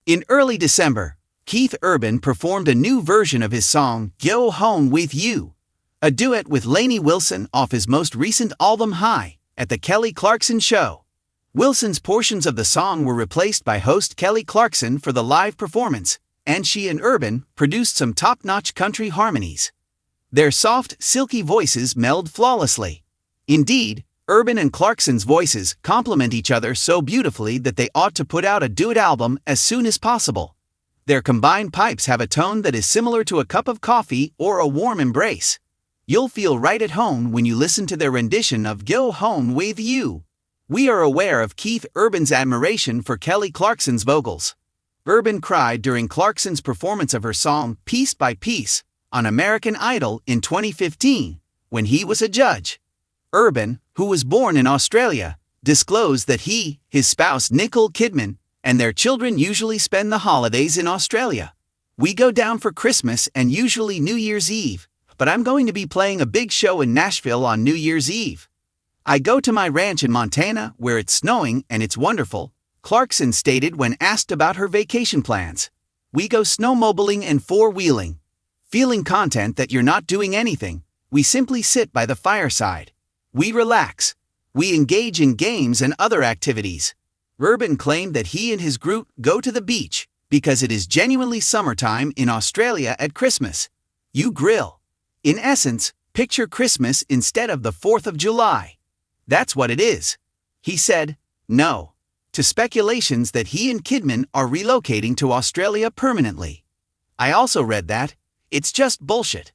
In early December, Keith Urban performed a new version of his song Go Home With You, a duet with Lainey Wilson off his most recent album High, at the Kelly Clarkson Show. Wilson's portions of the song were replaced by host Kelly Clarkson for the live performance, and she and Urban produced some top-notch country harmonies. Their soft, silky voices meld flawlessly. Indeed, Urban and Clarkson's voices complement each other so beautifully that they ought to put out a duet album as soon as possible. Their combined pipes have a tone that is similar to a cup of coffee or a warm embrace. You'll feel right at home when you listen to their rendition of Go Home With You. We are aware of Keith Urban's admiration for Kelly Clarkson's vocals. Urban cried during Clarkson's performance of her song Piece by Piece on American Idol in 2015, when he was a judge. Urban, who was born in Australia, disclosed that he, his spouse Nicole Kidman, and their children usually spend the holidays in Australia. We go down for Christmas and usually New Year's Eve, but I'm going to be playing a big show in Nashville on New Year's Eve. I go to my ranch in Montana where it's snowing and it's wonderful, Clarkson stated when asked about her vacation plans. We go snowmobiling and four-wheeling. Feeling content that you're not doing anything, we simply sit by the fireside. We relax. We engage in games and other activities. Urban claimed that he and his group go to the beach because it is genuinely summertime in Australia at Christmas. You grill. In essence, picture Christmas instead of the 4th of July. That's what it is. He said, no, to speculations that he and Kidman are relocating to Australia permanently. I also read that it's just bullshit.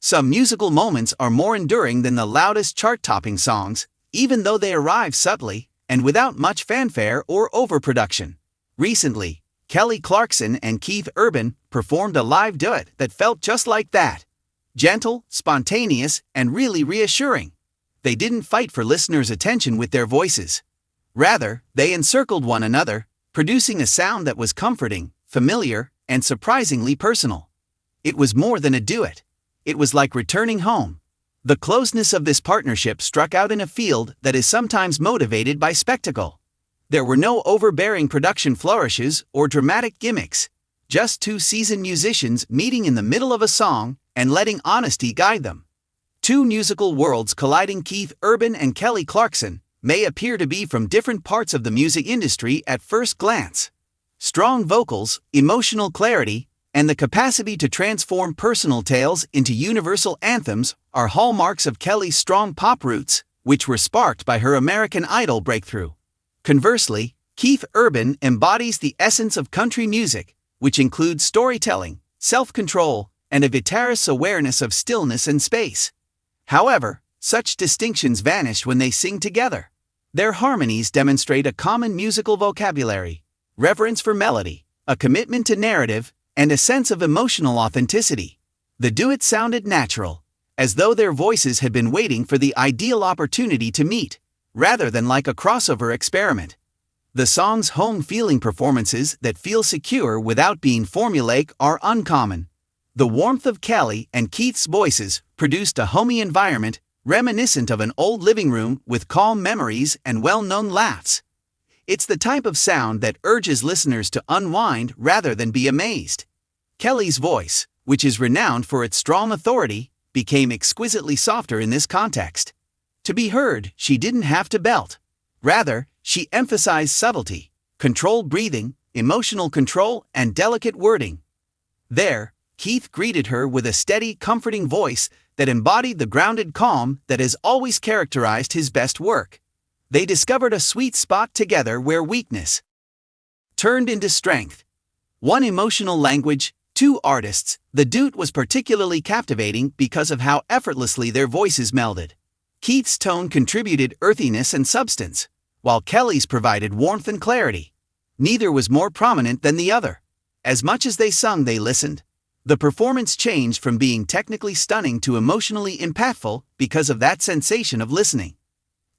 Some musical moments are more enduring than the loudest chart-topping songs, even though they arrive subtly and without much fanfare or overproduction. Recently, Kelly Clarkson and Keith Urban performed a live duet that felt just like that. Gentle, spontaneous, and really reassuring. They didn't fight for listeners' attention with their voices. Rather, they encircled one another, producing a sound that was comforting, familiar, and surprisingly personal. It was more than a duet. It was like returning home. The closeness of this partnership struck out in a field that is sometimes motivated by spectacle. There were no overbearing production flourishes or dramatic gimmicks, just two seasoned musicians meeting in the middle of a song and letting honesty guide them. Two musical worlds colliding. Keith Urban and Kelly Clarkson may appear to be from different parts of the music industry at first glance. Strong vocals, emotional clarity, and the capacity to transform personal tales into universal anthems are hallmarks of Kelly's strong pop roots, which were sparked by her American Idol breakthrough. Conversely, Keith Urban embodies the essence of country music, which includes storytelling, self-control, and a guitarist's awareness of stillness and space. However, such distinctions vanish when they sing together. Their harmonies demonstrate a common musical vocabulary, reverence for melody, a commitment to narrative, and a sense of emotional authenticity. The duet sounded natural, as though their voices had been waiting for the ideal opportunity to meet, rather than like a crossover experiment. The song's home-feeling performances that feel secure without being formulaic are uncommon. The warmth of Kelly and Keith's voices produced a homey environment reminiscent of an old living room with calm memories and well-known laughs. It's the type of sound that urges listeners to unwind rather than be amazed. Kelly's voice, which is renowned for its strong authority, became exquisitely softer in this context. To be heard, she didn't have to belt. Rather, she emphasized subtlety, controlled breathing, emotional control, and delicate wording. There, Keith greeted her with a steady, comforting voice that embodied the grounded calm that has always characterized his best work. They discovered a sweet spot together where weakness turned into strength. One emotional language, two artists. The duet was particularly captivating because of how effortlessly their voices melded. Keith's tone contributed earthiness and substance, while Kelly's provided warmth and clarity. Neither was more prominent than the other. As much as they sung, they listened. The performance changed from being technically stunning to emotionally impactful because of that sensation of listening.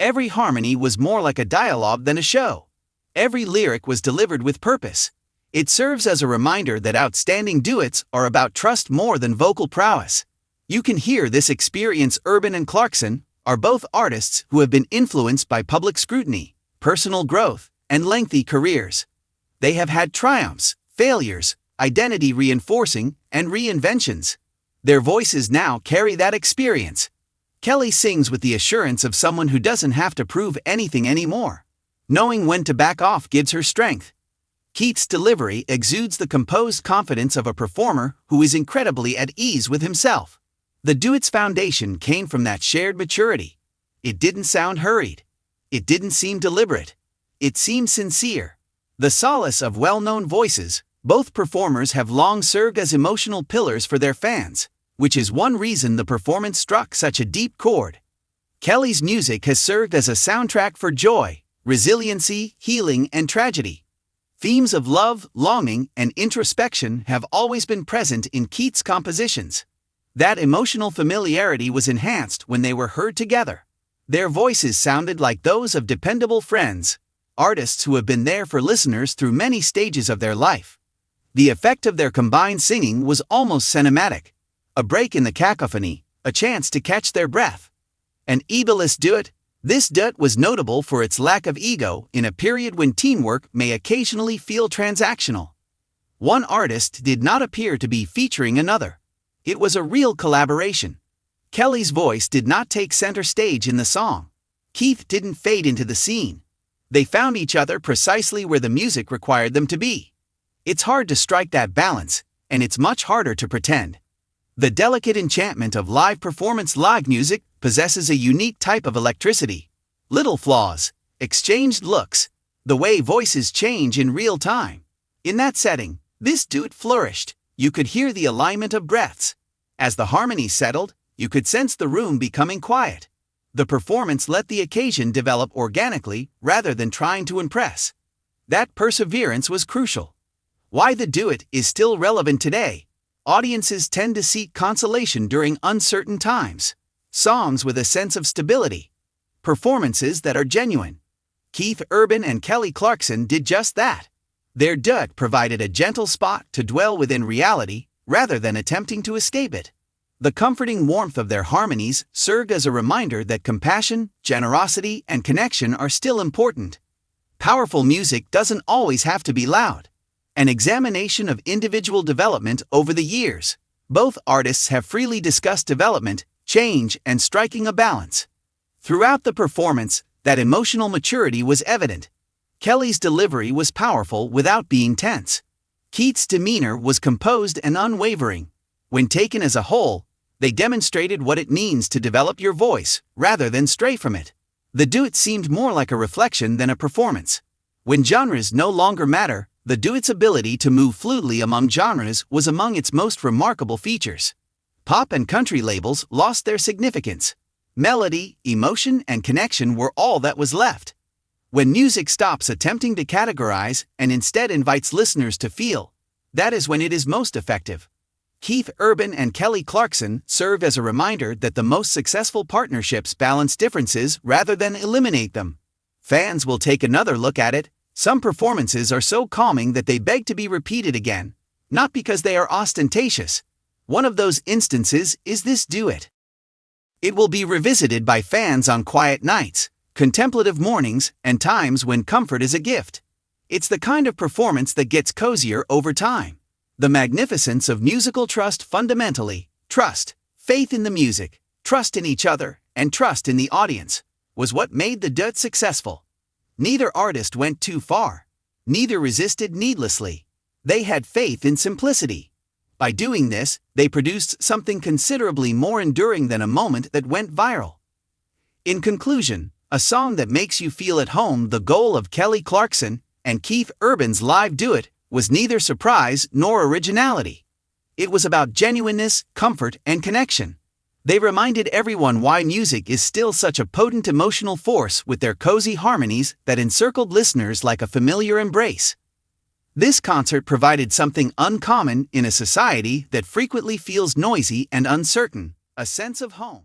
Every harmony was more like a dialogue than a show. Every lyric was delivered with purpose. It serves as a reminder that outstanding duets are about trust more than vocal prowess. You can hear this experience. Urban and Clarkson are both artists who have been influenced by public scrutiny, personal growth, and lengthy careers. They have had triumphs, failures, identity reinforcing, and reinventions. Their voices now carry that experience. Kelly sings with the assurance of someone who doesn't have to prove anything anymore. Knowing when to back off gives her strength. Keith's delivery exudes the composed confidence of a performer who is incredibly at ease with himself. The duet's foundation came from that shared maturity. It didn't sound hurried. It didn't seem deliberate. It seemed sincere. The solace of well-known voices, both performers have long served as emotional pillars for their fans, which is one reason the performance struck such a deep chord. Kelly's music has served as a soundtrack for joy, resiliency, healing, and tragedy. Themes of love, longing, and introspection have always been present in Keith's compositions. That emotional familiarity was enhanced when they were heard together. Their voices sounded like those of dependable friends, artists who have been there for listeners through many stages of their life. The effect of their combined singing was almost cinematic. A break in the cacophony, a chance to catch their breath. An egoless duet. This duet was notable for its lack of ego in a period when teamwork may occasionally feel transactional. One artist did not appear to be featuring another. It was a real collaboration. Kelly's voice did not take center stage in the song. Keith didn't fade into the scene. They found each other precisely where the music required them to be. It's hard to strike that balance, and it's much harder to pretend. The delicate enchantment of live performance live music possesses a unique type of electricity. Little flaws, exchanged looks, the way voices change in real time. In that setting, this duet flourished. You could hear the alignment of breaths. As the harmony settled, you could sense the room becoming quiet. The performance let the occasion develop organically rather than trying to impress. That perseverance was crucial. Why the duet is still relevant today. Audiences tend to seek consolation during uncertain times. Songs with a sense of stability. Performances that are genuine. Keith Urban and Kelly Clarkson did just that. Their duet provided a gentle spot to dwell within reality, rather than attempting to escape it. The comforting warmth of their harmonies served as a reminder that compassion, generosity, and connection are still important. Powerful music doesn't always have to be loud. An examination of individual development over the years. Both artists have freely discussed development, change, and striking a balance. Throughout the performance, that emotional maturity was evident. Kelly's delivery was powerful without being tense. Keith's demeanor was composed and unwavering. When taken as a whole, they demonstrated what it means to develop your voice, rather than stray from it. The duet seemed more like a reflection than a performance. When genres no longer matter, the duet's ability to move fluidly among genres was among its most remarkable features. Pop and country labels lost their significance. Melody, emotion, and connection were all that was left. When music stops attempting to categorize and instead invites listeners to feel, that is when it is most effective. Keith Urban and Kelly Clarkson served as a reminder that the most successful partnerships balance differences rather than eliminate them. Fans will take another look at it. Some performances are so calming that they beg to be repeated again, not because they are ostentatious. One of those instances is this duet. It will be revisited by fans on quiet nights, contemplative mornings, and times when comfort is a gift. It's the kind of performance that gets cozier over time. The magnificence of musical trust fundamentally, trust, faith in the music, trust in each other, and trust in the audience, was what made the duet successful. Neither artist went too far. Neither resisted needlessly. They had faith in simplicity. By doing this, they produced something considerably more enduring than a moment that went viral. In conclusion, a song that makes you feel at home. The goal of Kelly Clarkson and Keith Urban's live duet was neither surprise nor originality. It was about genuineness, comfort, and connection. They reminded everyone why music is still such a potent emotional force with their cozy harmonies that encircled listeners like a familiar embrace. This concert provided something uncommon in a society that frequently feels noisy and uncertain, a sense of home.